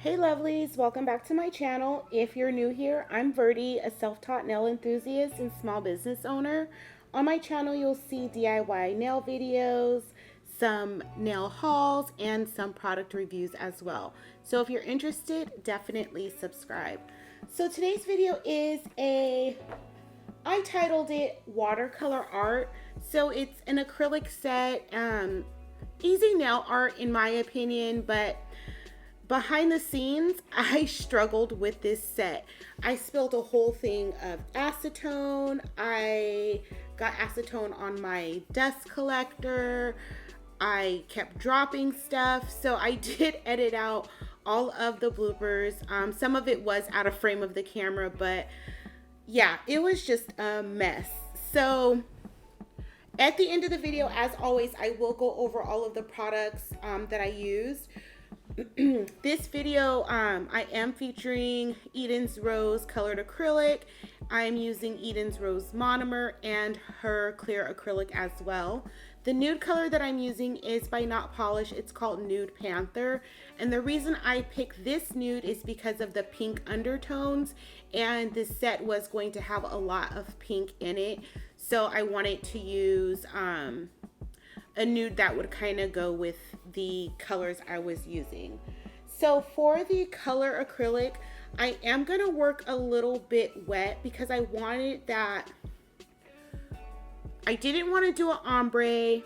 Hey lovelies, welcome back to my channel. If you're new here, I'm Verdie, a self-taught nail enthusiast and small business owner. On my channel, you'll see DIY nail videos, some nail hauls, and some product reviews as well. So if you're interested, definitely subscribe. So today's video is I titled it Watercolor Art. So it's an acrylic set, easy nail art in my opinion, but behind the scenes, I struggled with this set. I spilled a whole thing of acetone. I got acetone on my dust collector. I kept dropping stuff. So I did edit out all of the bloopers. Some of it was out of frame of the camera, but yeah, it was just a mess. So at the end of the video, as always, I will go over all of the products that I used. This video, I am featuring Eden's Rose colored acrylic. I'm using Eden's Rose monomer and her clear acrylic as well. The nude color that I'm using is by Not Polish. It's called Nude Panther. And the reason I picked this nude is because of the pink undertones. And this set was going to have a lot of pink in it. So I wanted to use a nude that would kind of go with the colors I was using. So for the color acrylic, I am going to work a little bit wet because I wanted that. I didn't want to do an ombre.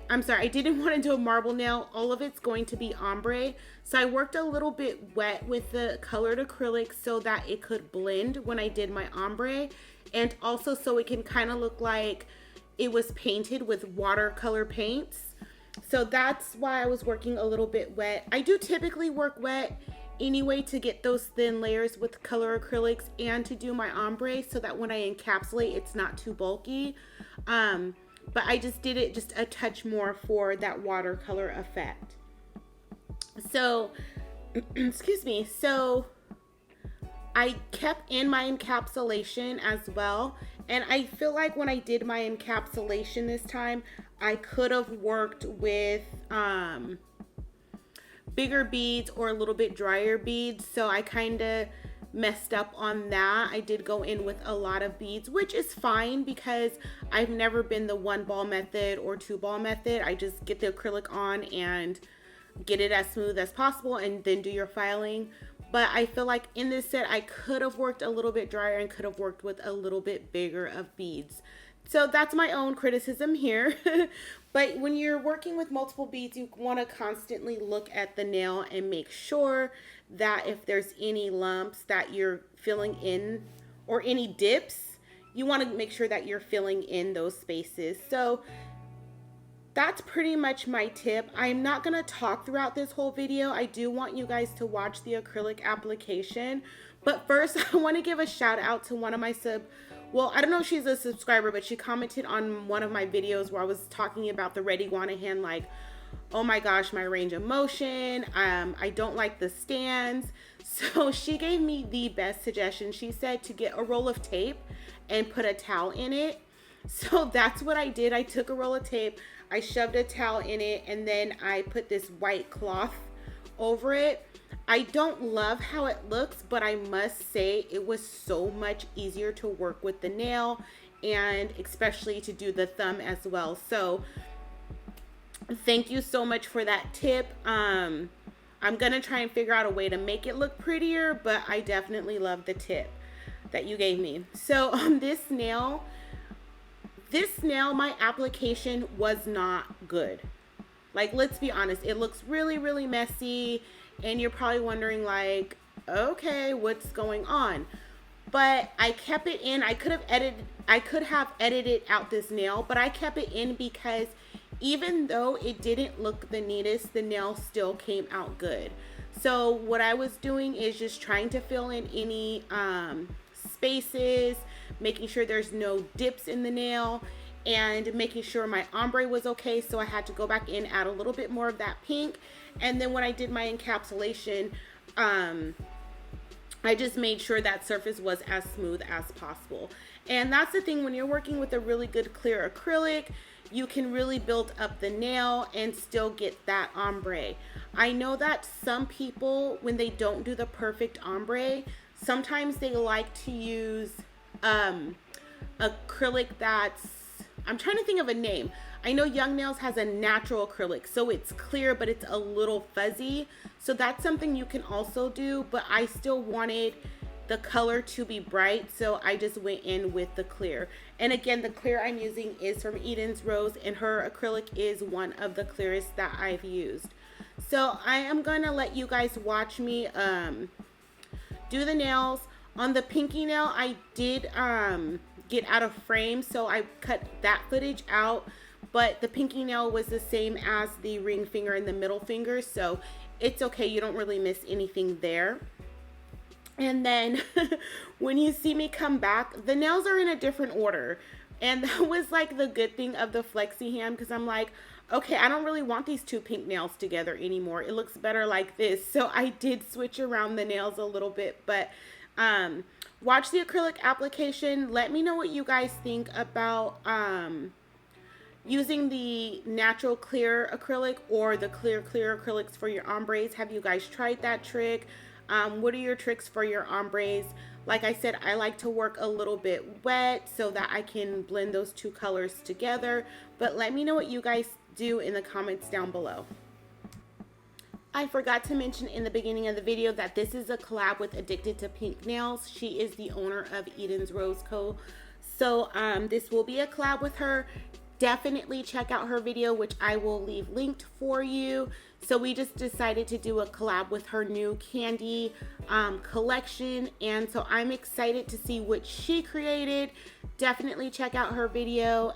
I'm sorry, I didn't want to do a marble nail. All of it's going to be ombre. So I worked a little bit wet with the colored acrylic so that it could blend when I did my ombre. And also so it can kind of look like it was painted with watercolor paints. So that's why I was working a little bit wet. I do typically work wet anyway to get those thin layers with color acrylics and to do my ombre so that when I encapsulate, it's not too bulky. But I just did it just a touch more for that watercolor effect. So, excuse me. So I kept in my encapsulation as well. And I feel like when I did my encapsulation this time, I could have worked with bigger beads or a little bit drier beads. So I kind of messed up on that. I did go in with a lot of beads, which is fine because I've never been the 1-ball method or 2-ball method. I just get the acrylic on and get it as smooth as possible and then do your filing. But I feel like in this set, I could have worked a little bit drier and could have worked with a little bit bigger of beads. So that's my own criticism here. But when you're working with multiple beads, you want to constantly look at the nail and make sure that if there's any lumps that you're filling in or any dips, you want to make sure that you're filling in those spaces. So that's pretty much my tip. I'm not going to talk throughout this whole video. I do want you guys to watch the acrylic application. But first, I want to give a shout out to one of my well, I don't know if she's a subscriber, but she commented on one of my videos where I was talking about the red iguana hand, like, oh my gosh, my range of motion. I don't like the stands. So she gave me the best suggestion. She said to get a roll of tape and put a towel in it. So that's what I did. I took a roll of tape, I shoved a towel in it, and then I put this white cloth over it. I don't love how it looks, but I must say it was so much easier to work with the nail and especially to do the thumb as well. So thank you so much for that tip. I'm gonna try and figure out a way to make it look prettier, but I definitely love the tip that you gave me. So on this nail, my application was not good. Like, let's be honest, it looks really, really messy, and you're probably wondering like, okay, what's going on? But I kept it in. I could have edited out this nail, but I kept it in because even though it didn't look the neatest, the nail still came out good. So what I was doing is just trying to fill in any spaces, making sure there's no dips in the nail, and making sure my ombre was okay. So I had to go back in, add a little bit more of that pink. And then when I did my encapsulation, I just made sure that surface was as smooth as possible. And that's the thing, when you're working with a really good clear acrylic, you can really build up the nail and still get that ombre. I know that some people, when they don't do the perfect ombre, sometimes they like to use acrylic that's, I'm trying to think of a name. I know Young Nails has a natural acrylic, so it's clear, but it's a little fuzzy. So that's something you can also do, but I still wanted the color to be bright, so I just went in with the clear. And again, the clear I'm using is from Eden's Rose, and her acrylic is one of the clearest that I've used. So I am gonna let you guys watch me do the nails. On the pinky nail, I did get out of frame, so I cut that footage out, but the pinky nail was the same as the ring finger and the middle finger, so it's okay, you don't really miss anything there. And then when you see me come back, the nails are in a different order, and that was like the good thing of the flexi hand, because I'm like, okay, I don't really want these two pink nails together anymore, it looks better like this. So I did switch around the nails a little bit, but watch the acrylic application. Let me know what you guys think about using the natural clear acrylic or the clear acrylics for your ombres. Have you guys tried that trick? What are your tricks for your ombres? Like I said, I like to work a little bit wet so that I can blend those two colors together. But let me know what you guys do in the comments down below. I forgot to mention in the beginning of the video that this is a collab with Addicted to Pink Nails. She is the owner of Eden's Rose Co. So this will be a collab with her. Definitely check out her video, which I will leave linked for you. So we just decided to do a collab with her new candy collection, and so I'm excited to see what she created. Definitely check out her video.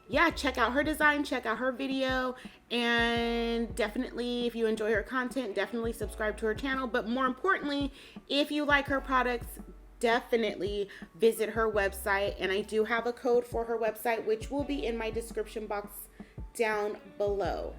Yeah, check out her design, check out her video, and definitely, if you enjoy her content, definitely subscribe to her channel. But more importantly, if you like her products, definitely visit her website. And I do have a code for her website, which will be in my description box down below.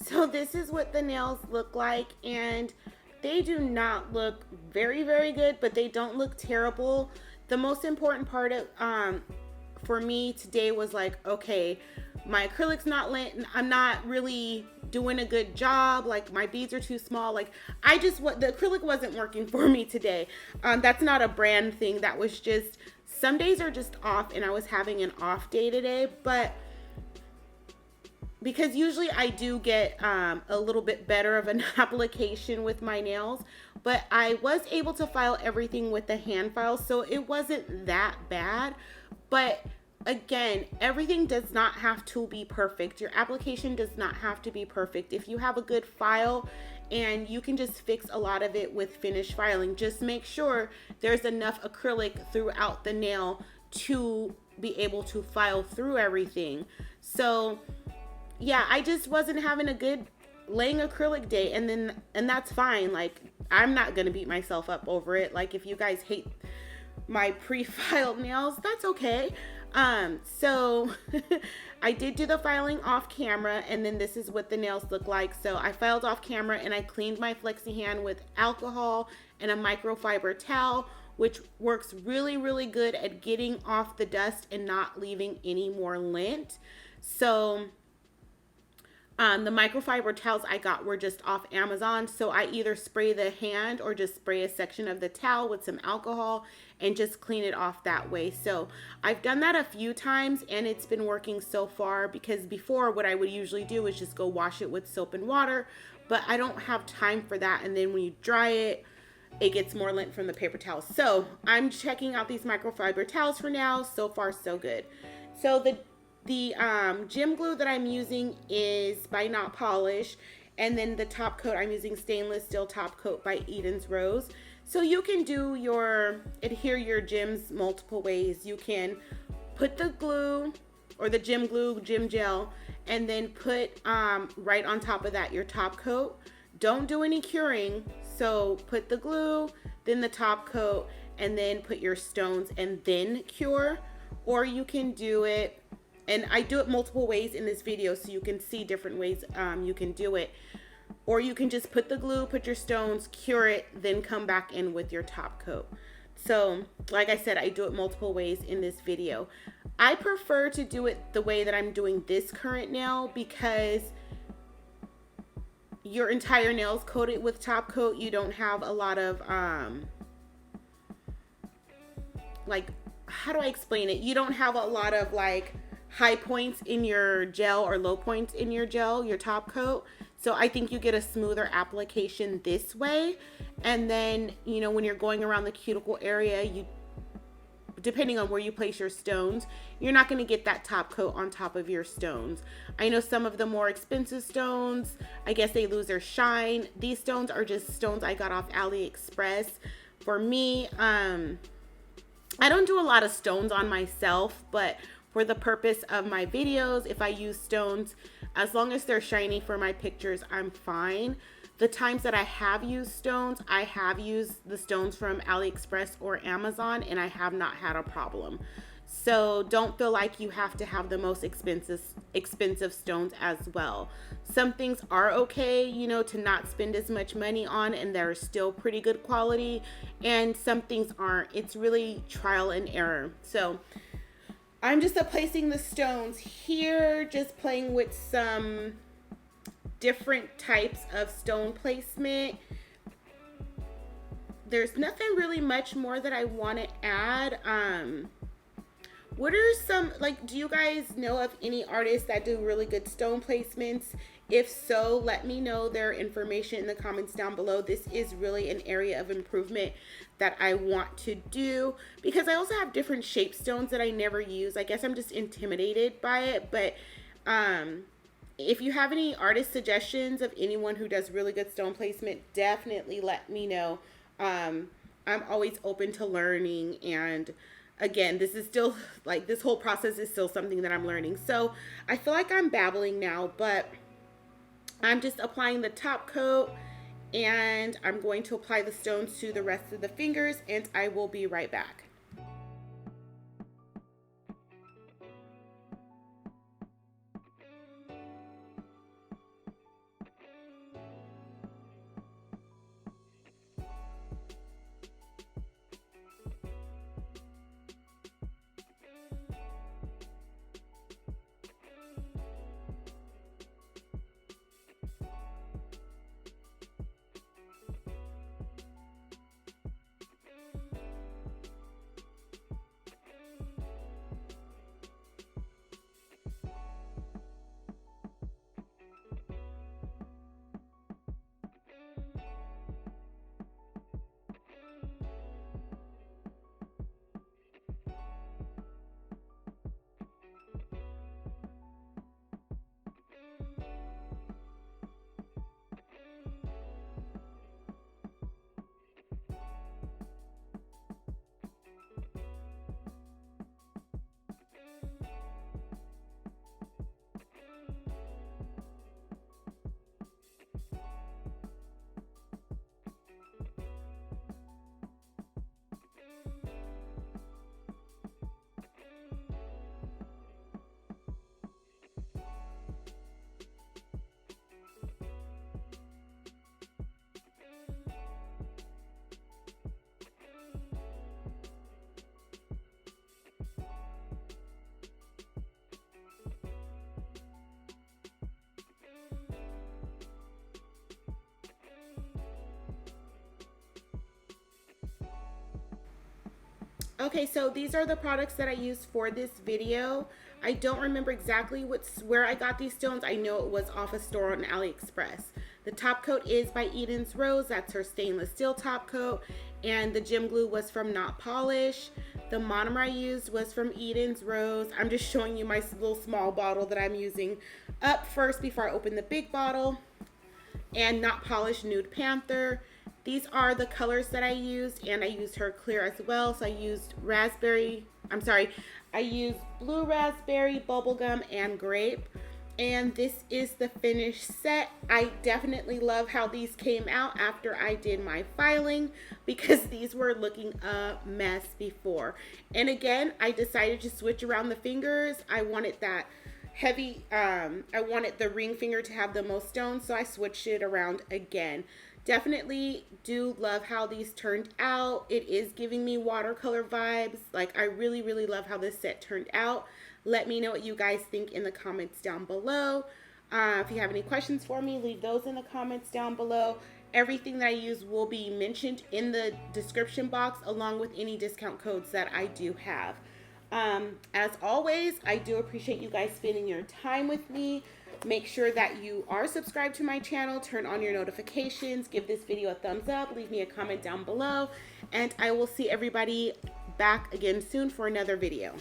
So this is what the nails look like, and they do not look very good, but they don't look terrible. The most important part of for me today was like, okay, my acrylic's not lit, I'm not really doing a good job, like my beads are too small, like the acrylic wasn't working for me today. That's not a brand thing, that was just, some days are just off, and I was having an off day today. But because usually I do get a little bit better of an application with my nails, but I was able to file everything with the hand file, so it wasn't that bad. But again, everything does not have to be perfect. Your application does not have to be perfect. If you have a good file, and you can just fix a lot of it with finish filing, just make sure there's enough acrylic throughout the nail to be able to file through everything. So yeah, I just wasn't having a good laying acrylic day, and that's fine. Like, I'm not gonna beat myself up over it. Like, if you guys hate my pre-filed nails, that's okay. So I did do the filing off camera, and then this is what the nails look like. So I filed off camera, and I cleaned my flexi hand with alcohol and a microfiber towel, which works really good at getting off the dust and not leaving any more lint. So the microfiber towels I got were just off Amazon, so I either spray the hand or just spray a section of the towel with some alcohol and just clean it off that way. So I've done that a few times, and it's been working so far, because before what I would usually do is just go wash it with soap and water, but I don't have time for that, and then when you dry it, it gets more lint from the paper towels. So I'm checking out these microfiber towels for now. So far so good. So the gym glue that I'm using is by Not Polish, and then the top coat I'm using stainless steel top coat by Eden's Rose. So you can do adhere your gyms multiple ways. You can put the glue or the gym glue, gym gel, and then put right on top of that your top coat. Don't do any curing. So put the glue, then the top coat, and then put your stones and then cure. Or you can do it, and I do it multiple ways in this video so you can see different ways you can do it. Or you can just put the glue, put your stones, cure it, then come back in with your top coat. So like I said, I do it multiple ways in this video. I prefer to do it the way that I'm doing this current nail, because your entire nail's coated with top coat. You don't have a lot of like, how do I explain it? You don't have a lot of like high points in your gel or low points in your gel, your top coat. So I think you get a smoother application this way. And then, you know, when you're going around the cuticle area, depending on where you place your stones, you're not going to get that top coat on top of your stones. I know some of the more expensive stones, I guess they lose their shine. These stones are just stones I got off AliExpress. For me, I don't do a lot of stones on myself, but for the purpose of my videos, if I use stones, as long as they're shiny for my pictures, I'm fine. The times that I have used stones, I have used the stones from AliExpress or Amazon, and I have not had a problem. So don't feel like you have to have the most expensive stones as well. Some things are okay, you know, to not spend as much money on, and they're still pretty good quality, and some things aren't. It's really trial and error. So I'm just placing the stones here, just playing with some different types of stone placement. There's nothing really much more that I want to add. What are some, like, do you guys know of any artists that do really good stone placements? If so, let me know their information in the comments down below. This is really an area of improvement that I want to do, because I also have different shape stones that I never use. I guess I'm just intimidated by it. But if you have any artist suggestions of anyone who does really good stone placement, definitely let me know. I'm always open to learning, and again, this is still, like, this whole process is still something that I'm learning. So I feel like I'm babbling now, but I'm just applying the top coat, and I'm going to apply the stones to the rest of the fingers, and I will be right back. Okay, so these are the products that I used for this video. I don't remember exactly where I got these stones. I know it was off a store on AliExpress. The top coat is by Eden's Rose. That's her stainless steel top coat. And the gem glue was from Not Polish. The monomer I used was from Eden's Rose. I'm just showing you my little small bottle that I'm using up first before I open the big bottle. And Not Polish Nude Panther. These are the colors that I used, and I used her clear as well. So I used I used blue raspberry, bubblegum, and grape. And this is the finished set. I definitely love how these came out after I did my filing, because these were looking a mess before. And again, I decided to switch around the fingers. I wanted that heavy, I wanted the ring finger to have the most stones, so I switched it around again. Definitely do love how these turned out. It is giving me watercolor vibes. Like, I really, really love how this set turned out. Let me know what you guys think in the comments down below. If you have any questions for me, leave those in the comments down below. Everything that I use will be mentioned in the description box, along with any discount codes that I do have. As always, I do appreciate you guys spending your time with me. Make sure that you are subscribed to my channel, turn on your notifications, give this video a thumbs up, leave me a comment down below, and I will see everybody back again soon for another video.